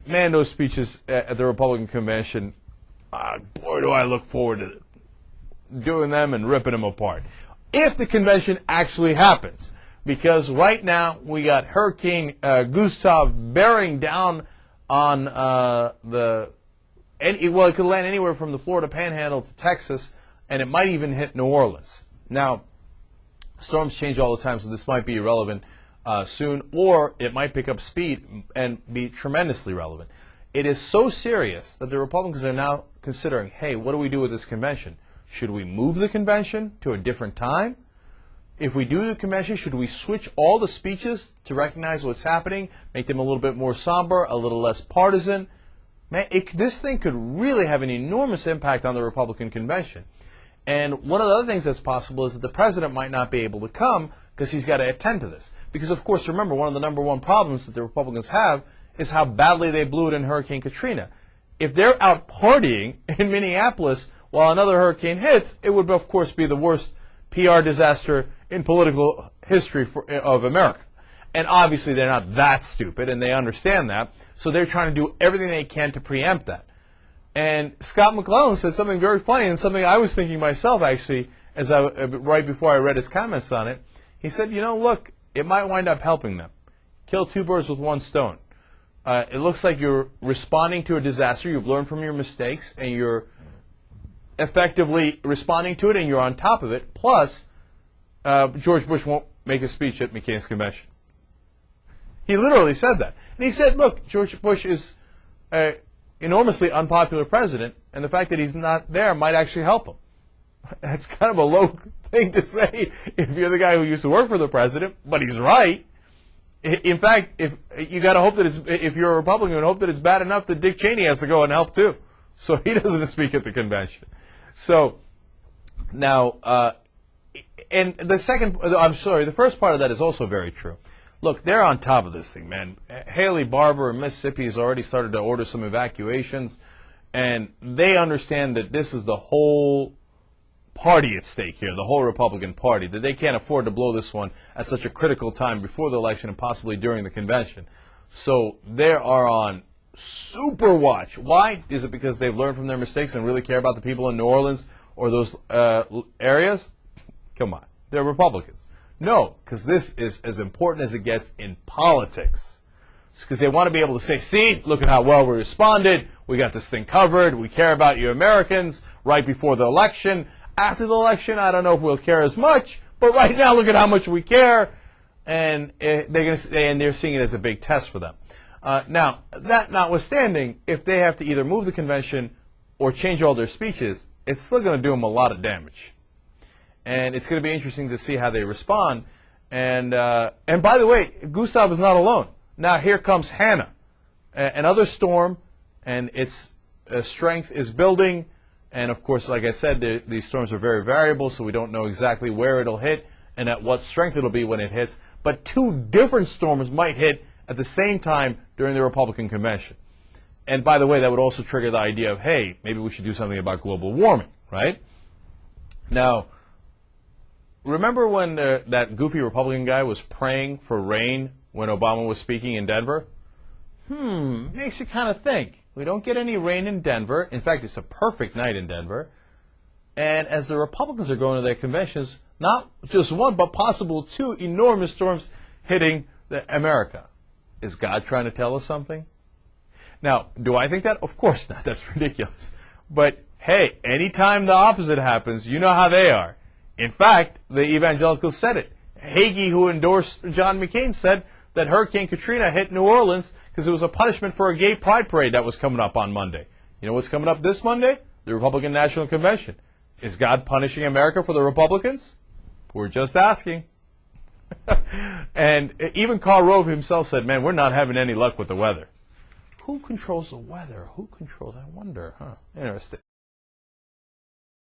man, those speeches at the Republican convention, boy, do I look forward to doing them and ripping them apart. If the convention actually happens, because right now we got Hurricane Gustav bearing down on it could land anywhere from the Florida Panhandle to Texas, and it might even hit New Orleans. Now, storms change all the time, so this might be irrelevant soon, or it might pick up speed and be tremendously relevant. It is so serious that the Republicans are now considering, hey, what do we do with this convention? Should we move the convention to a different time? If we do the convention, should we switch all the speeches to recognize what's happening, make them a little bit more somber, a little less partisan? Man, this thing could really have an enormous impact on the Republican convention. And one of the other things that's possible is that the president might not be able to come because he's got to attend to this. Because, of course, remember, one of the number one problems that the Republicans have is how badly they blew it in Hurricane Katrina. If they're out partying in Minneapolis while another hurricane hits, it would, of course, be the worst PR disaster in political history of America. And obviously they're not that stupid, and they understand that, so they're trying to do everything they can to preempt that. And Scott McClellan said something very funny, and something I was thinking myself, actually, right before I read his comments on it. He said, look, it might wind up helping them. Kill two birds with one stone. It looks like you're responding to a disaster, you've learned from your mistakes, and you're effectively responding to it, and you're on top of it. Plus, George Bush won't make a speech at McCain's convention. He literally said that. And he said, look, George Bush is an enormously unpopular president, and the fact that he's not there might actually help him. That's kind of a low thing to say if you're the guy who used to work for the president, but he's right. In fact, if you got to hope that if you're a Republican, hope that it's bad enough that Dick Cheney has to go and help too, so he doesn't speak at the convention. So now, and the first part of that is also very true. Look, they're on top of this thing, man. Haley Barbour in Mississippi has already started to order some evacuations, and they understand that this is the whole party at stake here, the whole Republican Party, that they can't afford to blow this one at such a critical time before the election and possibly during the convention. So they are on super watch. Why? Is it because they've learned from their mistakes and really care about the people in New Orleans or those areas? Come on. They're Republicans. No, because this is as important as it gets in politics. It's because they want to be able to say, see, look at how well we responded. We got this thing covered. We care about you Americans right before the election. After the election, I don't know if we'll care as much, but right now, look at how much we care. And they're seeing it as a big test for them. Now, that notwithstanding, if they have to either move the convention or change all their speeches, it's still going to do them a lot of damage. And it's going to be interesting to see how they respond. And by the way, Gustav is not alone. Now here comes Hannah, another storm, and its strength is building. And of course, like I said, these storms are very variable, so we don't know exactly where it'll hit and at what strength it'll be when it hits. But two different storms might hit at the same time during the Republican convention. And by the way, that would also trigger the idea of, hey, maybe we should do something about global warming, right? Now, remember when that goofy Republican guy was praying for rain when Obama was speaking in Denver? Makes you kind of think. We don't get any rain in Denver. In fact, it's a perfect night in Denver. And as the Republicans are going to their conventions, not just one, but possible two enormous storms hitting America. Is God trying to tell us something? Now, do I think that? Of course not. That's ridiculous. But, hey, anytime the opposite happens, you know how they are. In fact, the evangelicals said it. Hagee, who endorsed John McCain, said that Hurricane Katrina hit New Orleans because it was a punishment for a gay pride parade that was coming up on Monday. You know what's coming up this Monday? The Republican National Convention. Is God punishing America for the Republicans? We're just asking. And even Karl Rove himself said, man, we're not having any luck with the weather. Who controls the weather? Who controls? I wonder, huh? Interesting.